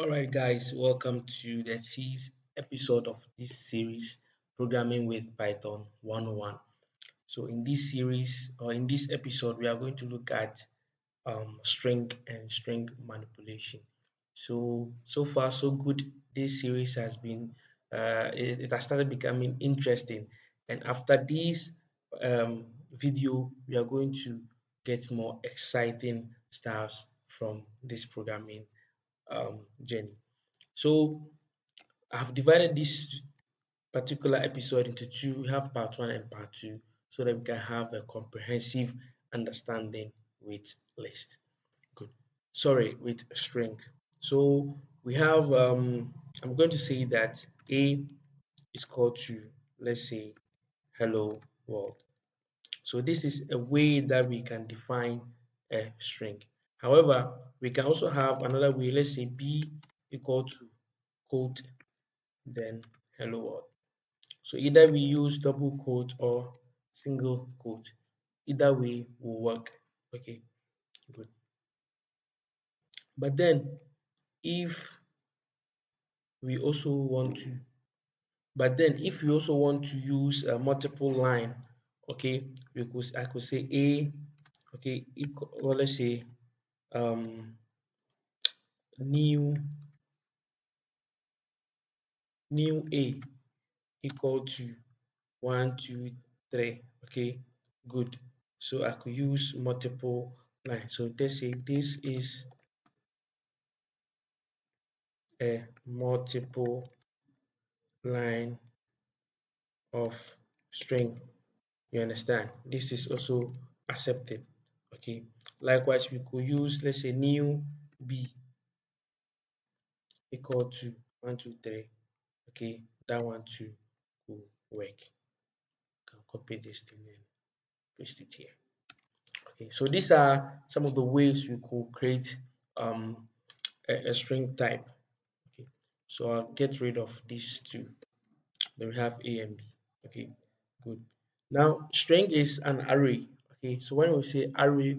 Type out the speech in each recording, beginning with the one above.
All right, guys, welcome to the fifth episode of this series, Programming with Python 101. So, in this series or in this episode, we are going to look at string and string manipulation. So far, so good. This series has been, it has started becoming interesting. And after this video, we are going to get more exciting stuffs from this programming journey. So I've divided this particular episode into two. We have part one and part two so that we can have a comprehensive understanding with list. Good. Sorry, with string. So we have I'm going to say that A is equal to, let's say, hello world. So this is a way that we can define a string. However, we can also have another way. Let's say B equal to quote then hello world. So either we use double quote or single quote. Either way will work. Okay, good. But then if we also want to, but then if we also want to use a multiple line, okay, I could say A, okay, equal, or let's say um new new A equal to 1, 2, 3. Okay, good. So I could use multiple lines. So let's say this is a multiple line of string. You understand? This is also accepted. Okay. Likewise, we could use, let's say, new B equal to 1, 2, 3. Okay, that one too will work. Can copy this thing and paste it here. Okay, so these are some of the ways we could create a string type. Okay, so I'll get rid of these two. Then we have A and B. Okay, good. Now, string is an array. Okay, so when we say array,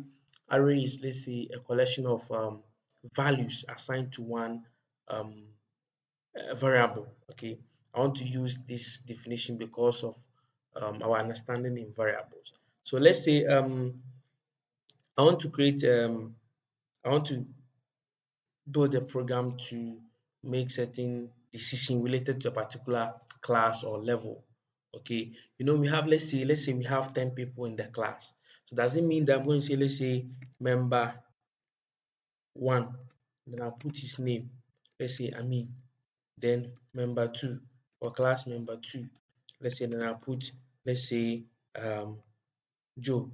array is, let's say, a collection of values assigned to one variable. Okay, I want to use this definition because of our understanding in variables. So let's say I want to create I want to build a program to make certain decision related to a particular class or level. Okay, we have, let's say we have 10 people in the class. So does it mean that I'm going to say, let's say, member one, then I'll put his name, let's say Amin, then member two or class member two, let's say, then I'll put, let's say, um Joe,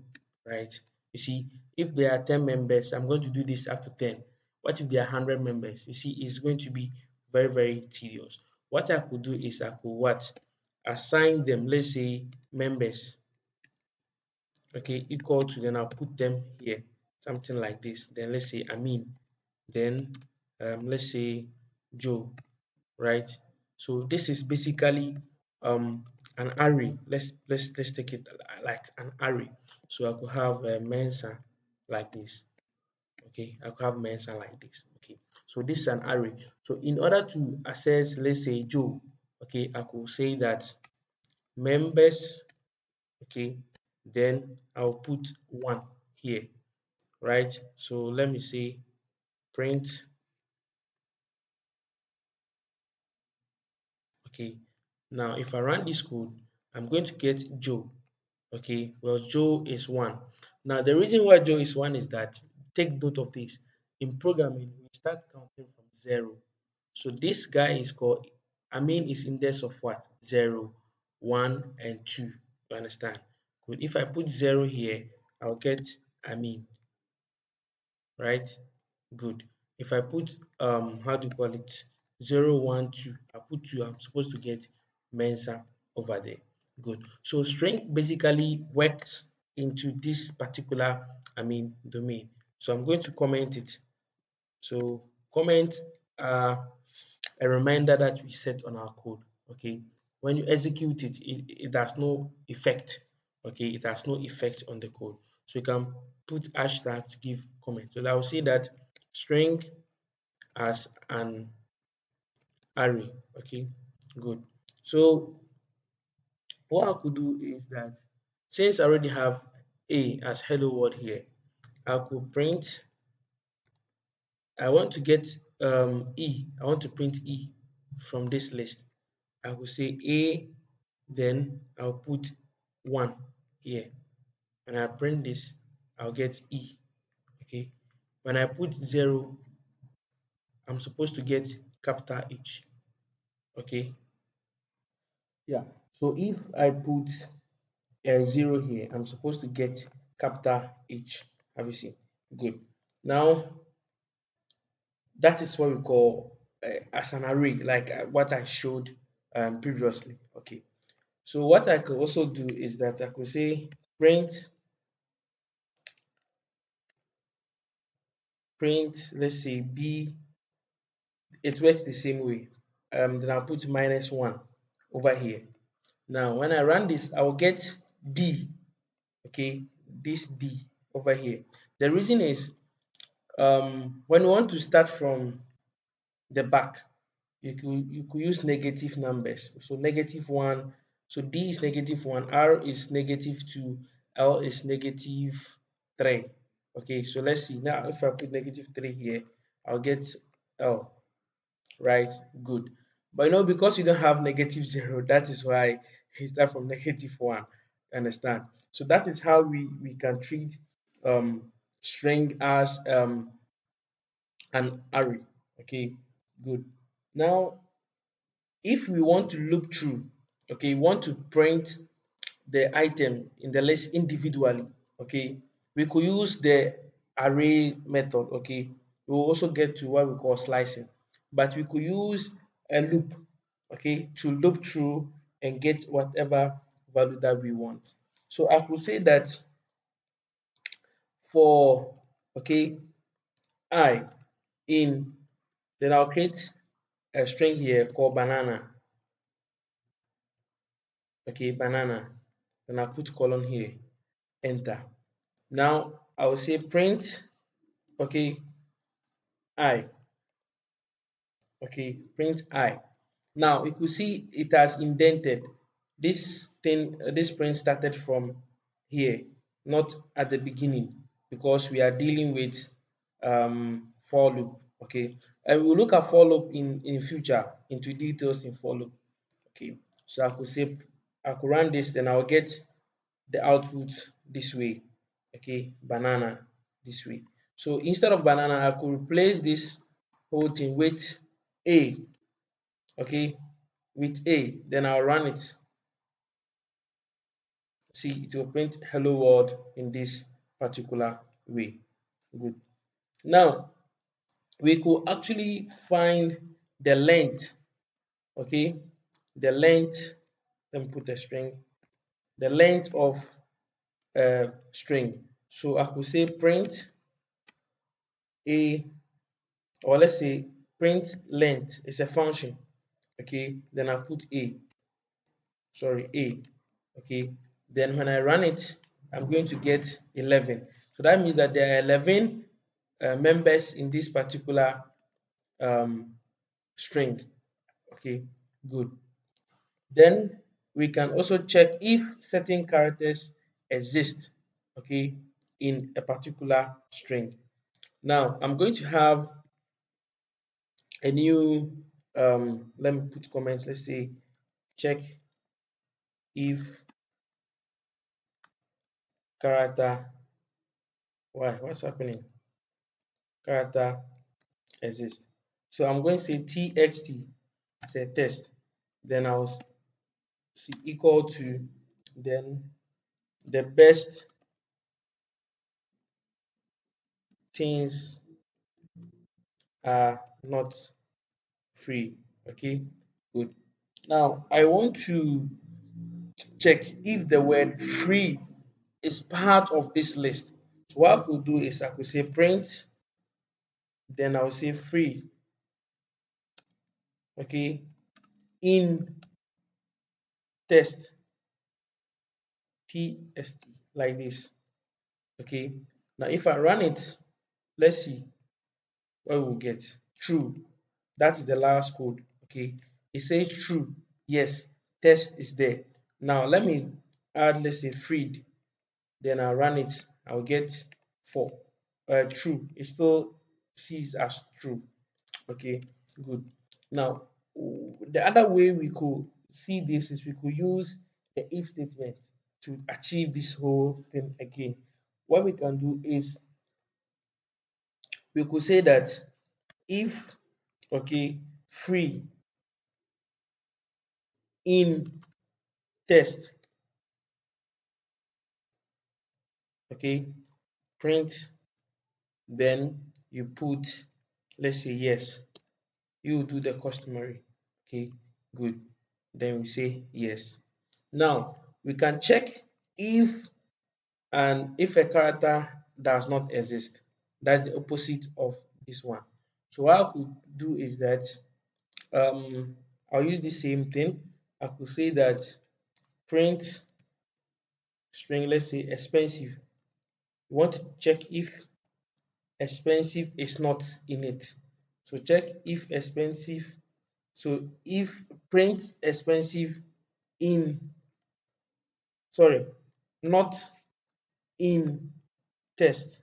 right? You see, if there are 10 members, I'm going to do this up to 10. What if there are 100 members? You see, it's going to be very, very tedious. What I could do is I could what? Assign them, let's say, members, okay, equal to, then I'll put them here, something like this. Then let's say Amin, then let's say Joe, right? So this is basically an array. Let's take it like an array. So I could have Mensa like this. Okay, I could have Mensa like this. Okay, so this is an array. So in order to access, let's say Joe, okay, I could say that members. Okay, then I'll put one here, right? So let me say print. Okay, now if I run this code, I'm going to get Joe. Okay, well, Joe is one. Now, the reason why Joe is one is that, take note of this. In programming, we start counting from zero. So this guy is called, I mean, is index of what? Zero, one, and two. You understand? Good. If I put zero here, I'll get, I mean, right? Good. If I put how do you call it, 0, 1, 2, I put 2, I'm supposed to get Mensa over there. Good. So string basically works into this particular, domain. So I'm going to comment it. So comment a reminder that we set on our code. Okay. When you execute it, it has no effect. Okay, it has no effect on the code. So you can put hashtag to give comment. So I will say that string as an array. Okay, good. So what I could do is that since I already have A as hello world here, I could print, I want to get I want to print E from this list. I will say A, then I'll put 1 here. When I print this, I'll get E. Okay. When I put 0, I'm supposed to get capital H. Okay. Yeah. So if I put a 0 here, I'm supposed to get capital H. Have you seen? Good. Now, that is what we call as an array, like what I showed previously. Okay. So what I could also do is that I could say print, let's say B, it works the same way. Then I'll put -1 over here. Now, when I run this, I will get D, okay, this D over here. The reason is when we want to start from the back, you could use negative numbers. So -1, so D is -1, R is -2, L is -3. Okay, so let's see. Now if I put -3 here, I'll get L, right? Good. But because you don't have -0, that is why you start from -1. Understand? So that is how we can treat string as an array. Okay, good. Now if we want to loop through, okay, we want to print the item in the list individually, okay, we could use the array method. Okay, we will also get to what we call slicing, but we could use a loop, okay, to loop through and get whatever value that we want. So I could say that for, okay, I in, then I'll create a string here called banana. Okay, banana. Then I'll put colon here, enter. Now I will say print, okay, I, okay, print I. Now you could see it has indented. This thing, this print started from here, not at the beginning, because we are dealing with for loop. Okay, and we'll look at for loop in future, into details in for loop. Okay, so I could say, I could run this, then I'll get the output this way. Okay, banana this way. So instead of banana, I could replace this whole thing with a. Okay, with a, then I'll run it. See, it will print hello world in this particular way. Good. Now we could actually find the length. Okay, the length, let me put a string, the length of string. So I could say print a, or let's say print length is a function. Okay, then I put a, okay, then when I run it, I'm going to get 11. So that means that there are 11 members in this particular um, string. Okay, good. Then we can also check if certain characters exist, okay, in a particular string. Now I'm going to have a new, let me put comment, let's say check if character, what's happening, character exists. So I'm going to say txt as a test, then I'll see equal to, then the best things are not free. Okay, good. Now I want to check if the word free is part of this list. So what I could do is I could say print, then I'll say free, okay, in test, tst, like this. Okay, now if I run it, let's see what we'll get. true. That's the last code. Okay. It says true. Yes, test is there. Now let me add, let's say, freed. Then I'll run it. I'll get 4. True. It still sees as true. Okay, good. Now, the other way we could see this is we could use the if statement to achieve this whole thing again. What we can do is we could say that if, okay, free in test, okay, print, then you put, let's say, yes. You do the customary. Okay, good. Then we say yes. Now we can check if and if a character does not exist. That's the opposite of this one. So what I could do is that I'll use the same thing. I could say that print string, let's say expensive. You want to check if expensive is not in it. So check if expensive. So if print expensive in, sorry, not in test.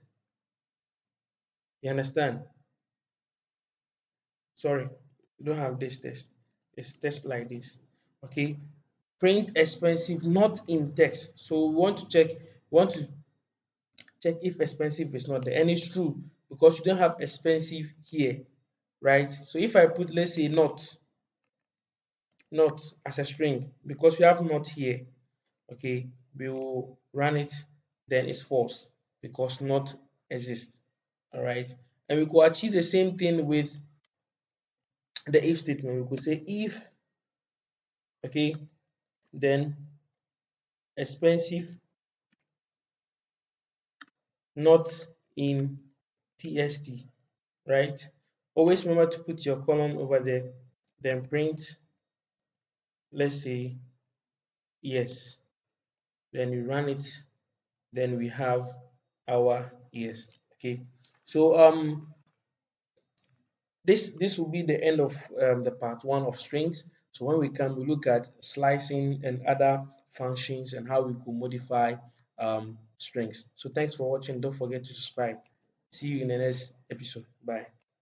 You understand? Sorry, you don't have this test. It's test like this. Okay. Print expensive not in text. So we want to check if expensive is not there. And it's true because you don't have expensive here, right? So if I put, let's say, not as a string, because we have not here, okay, we will run it, then it's false because not exists. All right. And we could achieve the same thing with the if statement. We could say if, okay, then expensive not in tst, right? Always remember to put your colon over there, then print, let's say, yes. Then we run it, then we have our yes. Okay. So this will be the end of the part one of strings. So when we come, we look at slicing and other functions and how we could modify strings. So thanks for watching. Don't forget to subscribe. See you in the next episode. Bye.